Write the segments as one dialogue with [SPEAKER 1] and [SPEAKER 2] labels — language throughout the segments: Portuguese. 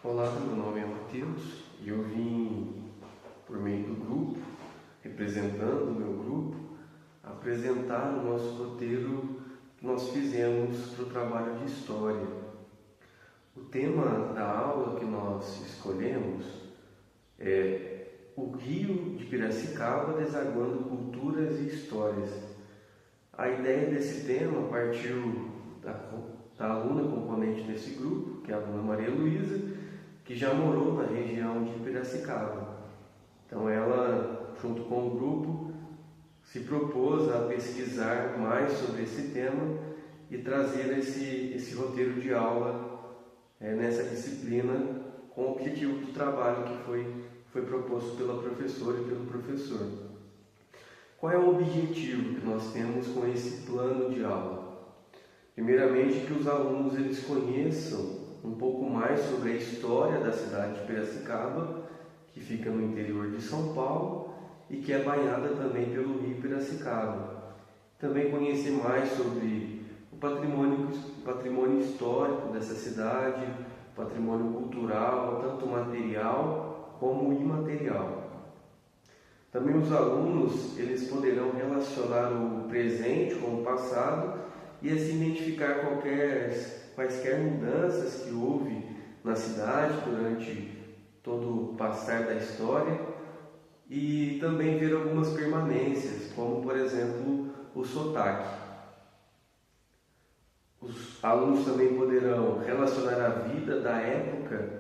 [SPEAKER 1] Olá, meu nome é Matheus e eu vim, por meio do grupo, representando o meu grupo, apresentar o nosso roteiro que nós fizemos para o trabalho de história. O tema da aula que nós escolhemos é o Rio de Piracicaba desaguando culturas e histórias. A ideia desse tema partiu da aluna componente desse grupo, que é a aluna Maria Luísa, que já morou na região de Piracicaba. Então ela, junto com o grupo, se propôs a pesquisar mais sobre esse tema e trazer esse roteiro de aula nessa disciplina com o objetivo do trabalho que foi proposto pela professora e pelo professor. Qual é o objetivo que nós temos com esse plano de aula? Primeiramente, que os alunos eles conheçam um pouco mais sobre a história da cidade de Piracicaba, que fica no interior de São Paulo e que é banhada também pelo rio Piracicaba. Também conhecer mais sobre o patrimônio histórico dessa cidade, patrimônio cultural, tanto material como imaterial. Também os alunos eles poderão relacionar o presente com o passado e assim identificar quaisquer mudanças que houve na cidade durante todo o passar da história e também ver algumas permanências, como por exemplo o sotaque. Os alunos também poderão relacionar a vida da época,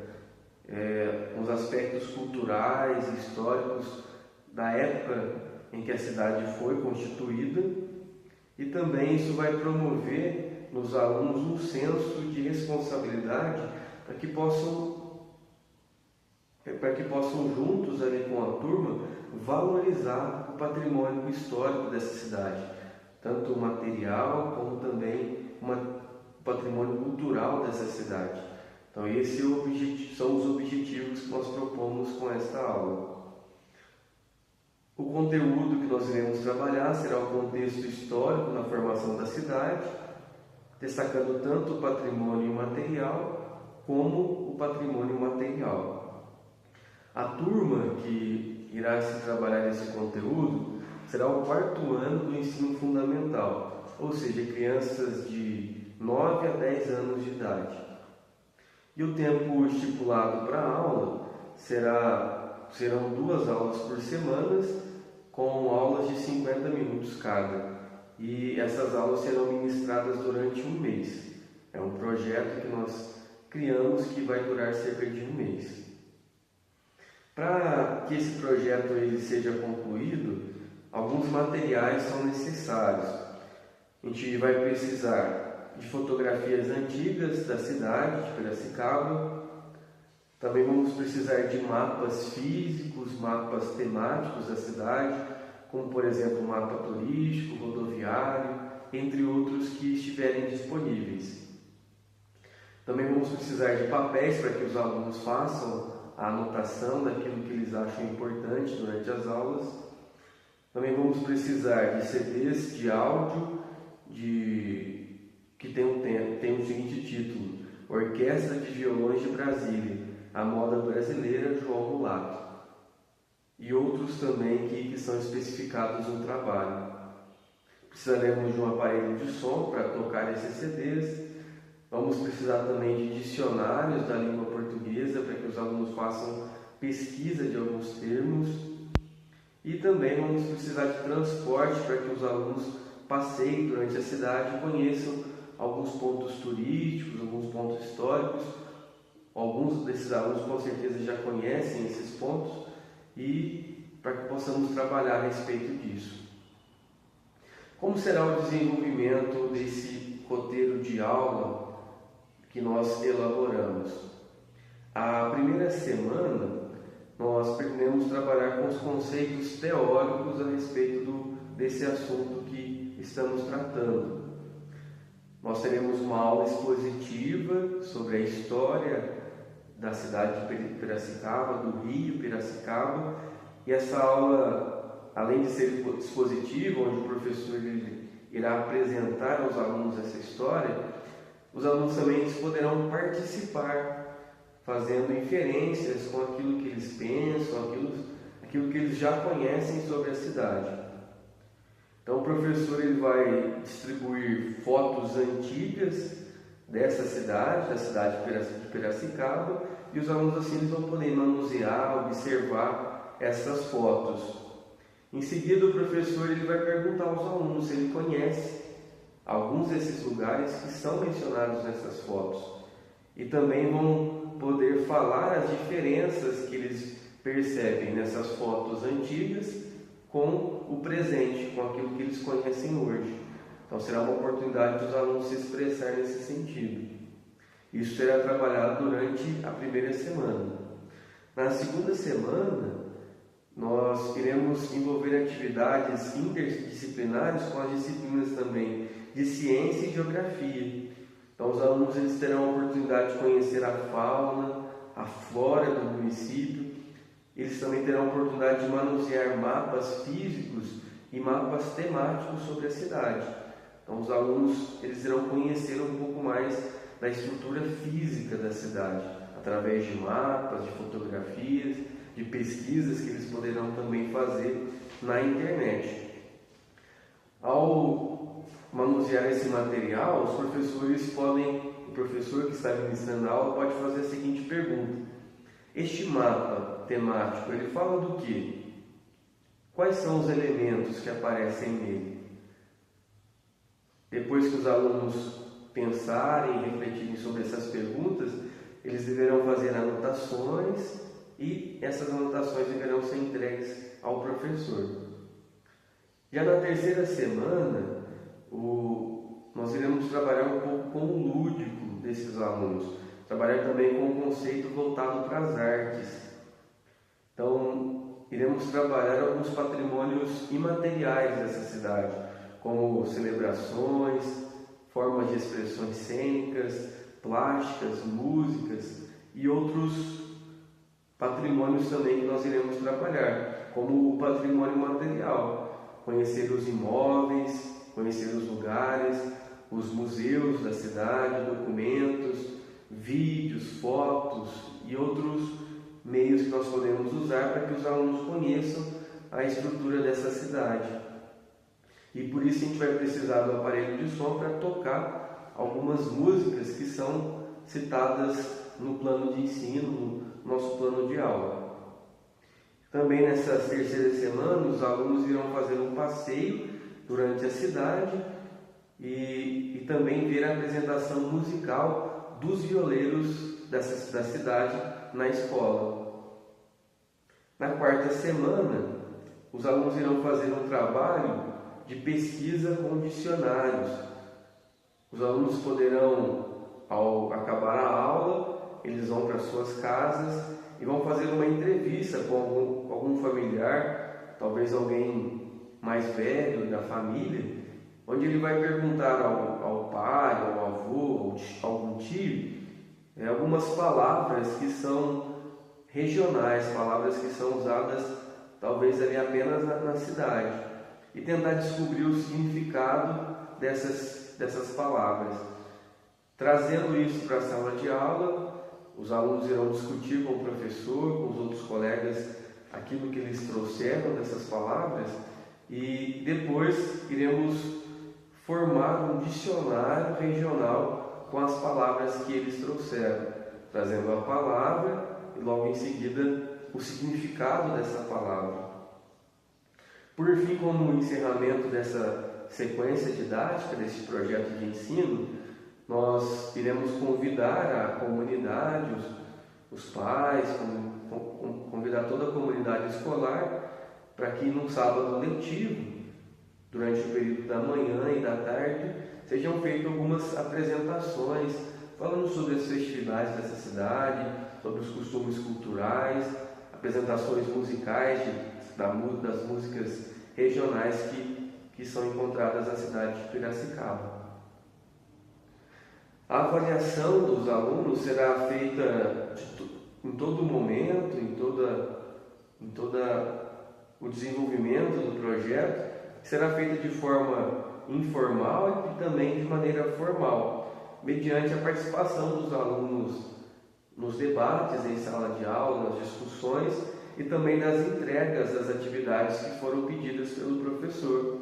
[SPEAKER 1] os aspectos culturais e históricos da época em que a cidade foi constituída, e também isso vai promover nos alunos um senso de responsabilidade para que possam juntos ali com a turma valorizar o patrimônio histórico dessa cidade, tanto o material como também o patrimônio cultural dessa cidade. Então esses são os objetivos que nós propomos com esta aula. O conteúdo que nós iremos trabalhar será o contexto histórico na formação da cidade, destacando tanto o patrimônio imaterial como o patrimônio material. A turma que irá se trabalhar esse conteúdo será o 4º ano do ensino fundamental, ou seja, crianças de 9 a 10 anos de idade. E o tempo estipulado para a aula serão 2 aulas por semana, com aulas de 50 minutos cada. E essas aulas serão ministradas durante um mês. É um projeto que nós criamos que vai durar cerca de um mês. Para que esse projeto ele seja concluído, alguns materiais são necessários. A gente vai precisar de fotografias antigas da cidade de Piracicaba. Também vamos precisar de mapas físicos, mapas temáticos da cidade, como por exemplo mapa turístico, rodoviário, entre outros que estiverem disponíveis. Também vamos precisar de papéis para que os alunos façam a anotação daquilo que eles acham importante durante as aulas. Também vamos precisar de CDs de áudio que tem o seguinte título: Orquestra de Violões de Brasília, a moda brasileira, João Mulato, e outros também que são especificados no trabalho. Precisaremos de um aparelho de som para tocar esses CDs. Vamos precisar também de dicionários da língua portuguesa para que os alunos façam pesquisa de alguns termos. E também vamos precisar de transporte para que os alunos passeiem durante a cidade e conheçam alguns pontos turísticos, alguns pontos históricos. Alguns desses alunos com certeza já conhecem esses pontos, e para que possamos trabalhar a respeito disso. Como será o desenvolvimento desse roteiro de aula que nós elaboramos? A primeira semana nós pretendemos trabalhar com os conceitos teóricos a respeito desse assunto que estamos tratando. Nós teremos uma aula expositiva sobre a história da cidade de Piracicaba, do rio Piracicaba, e essa aula, além de ser expositiva, onde o professor irá apresentar aos alunos essa história, os alunos também poderão participar fazendo inferências com aquilo que eles pensam, aquilo que eles já conhecem sobre a cidade. Então o professor ele vai distribuir fotos antigas dessa cidade, da cidade de Piracicaba, e os alunos assim eles vão poder manusear, observar essas fotos. Em seguida o professor ele vai perguntar aos alunos se ele conhece alguns desses lugares que são mencionados nessas fotos. E também vão poder falar as diferenças que eles percebem nessas fotos antigas com o presente, com aquilo que eles conhecem hoje. Então será uma oportunidade dos alunos se expressar nesse sentido. Isso será trabalhado durante a primeira semana. Na segunda semana, nós iremos envolver atividades interdisciplinares com as disciplinas também de ciência e geografia. Então os alunos eles terão a oportunidade de conhecer a fauna, a flora do município. Eles também terão a oportunidade de manusear mapas físicos e mapas temáticos sobre a cidade. Então os alunos eles irão conhecer um pouco mais da estrutura física da cidade, através de mapas, de fotografias, de pesquisas que eles poderão também fazer na internet. Ao manusear esse material, os professores o professor que está ministrando a aula pode fazer a seguinte pergunta: este mapa temático, ele fala do quê? Quais são os elementos que aparecem nele? Depois que os alunos pensarem e refletirem sobre essas perguntas, eles deverão fazer anotações e essas anotações deverão ser entregues ao professor. Já na terceira semana, nós iremos trabalhar um pouco com o lúdico desses alunos, trabalhar também com o conceito voltado para as artes. Então, iremos trabalhar alguns patrimônios imateriais dessa cidade, como celebrações, formas de expressões cênicas, plásticas, músicas e outros patrimônios também que nós iremos trabalhar, como o patrimônio material, conhecer os imóveis, conhecer os lugares, os museus da cidade, documentos, vídeos, fotos e outros meios que nós podemos usar para que os alunos conheçam a estrutura dessa cidade. E por isso a gente vai precisar do aparelho de som para tocar algumas músicas que são citadas no plano de ensino, no nosso plano de aula. Também nessa terceira semana, os alunos irão fazer um passeio durante a cidade e também ver a apresentação musical dos violeiros da cidade na escola. Na quarta semana, os alunos irão fazer um trabalho de pesquisa com dicionários. Os alunos poderão, ao acabar a aula, eles vão para suas casas e vão fazer uma entrevista com algum familiar, talvez alguém mais velho da família, onde ele vai perguntar ao pai, ao avô, a algum tio, algumas palavras que são regionais, palavras que são usadas talvez ali apenas na cidade, e tentar descobrir o significado dessas palavras. Trazendo isso para a sala de aula, os alunos irão discutir com o professor, com os outros colegas, aquilo que eles trouxeram dessas palavras, e depois iremos formar um dicionário regional com as palavras que eles trouxeram, trazendo a palavra e logo em seguida o significado dessa palavra. Por fim, como encerramento dessa sequência didática, desse projeto de ensino, nós iremos convidar a comunidade, os pais, convidar toda a comunidade escolar para que no sábado letivo, durante o período da manhã e da tarde, sejam feitas algumas apresentações falando sobre as festividades dessa cidade, sobre os costumes culturais, apresentações musicais das músicas regionais que são encontradas na cidade de Piracicaba. A avaliação dos alunos será feita em todo momento, em todo o desenvolvimento do projeto, será feita de forma informal e também de maneira formal, mediante a participação dos alunos nos debates em sala de aula, nas discussões e também nas entregas das atividades que foram pedidas pelo professor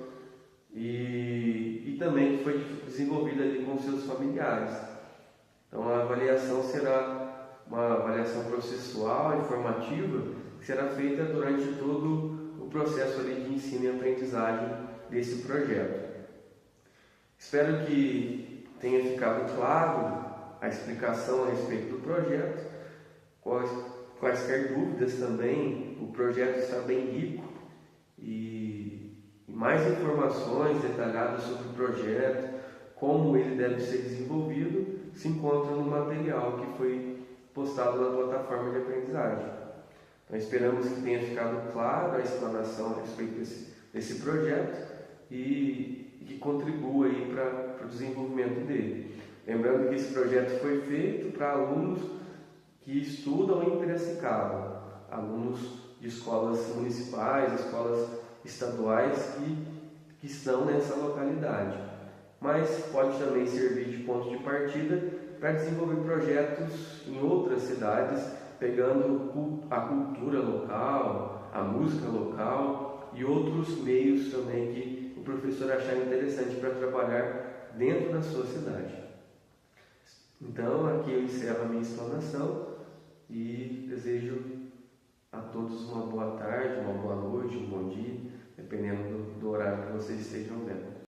[SPEAKER 1] e também que foi desenvolvida ali com seus familiares. Então a avaliação será uma avaliação processual, informativa, que será feita durante todo o processo ali de ensino e aprendizagem desse projeto. Espero que tenha ficado claro a explicação a respeito do projeto. Quaisquer dúvidas também, o projeto está bem rico e mais informações detalhadas sobre o projeto, como ele deve ser desenvolvido, se encontra no material que foi postado na plataforma de aprendizagem. Então esperamos que tenha ficado claro a explanação a respeito desse projeto e que contribua aí para o desenvolvimento dele. Lembrando que esse projeto foi feito para alunos que estudam em Piracicaba, alunos de escolas municipais, escolas estaduais que estão nessa localidade. Mas pode também servir de ponto de partida para desenvolver projetos em outras cidades, pegando a cultura local, a música local e outros meios também que o professor achar interessante para trabalhar dentro da sua cidade. Então, aqui eu encerro a minha explanação e desejo a todos uma boa tarde, uma boa noite, um bom dia, dependendo do horário que vocês estejam vendo.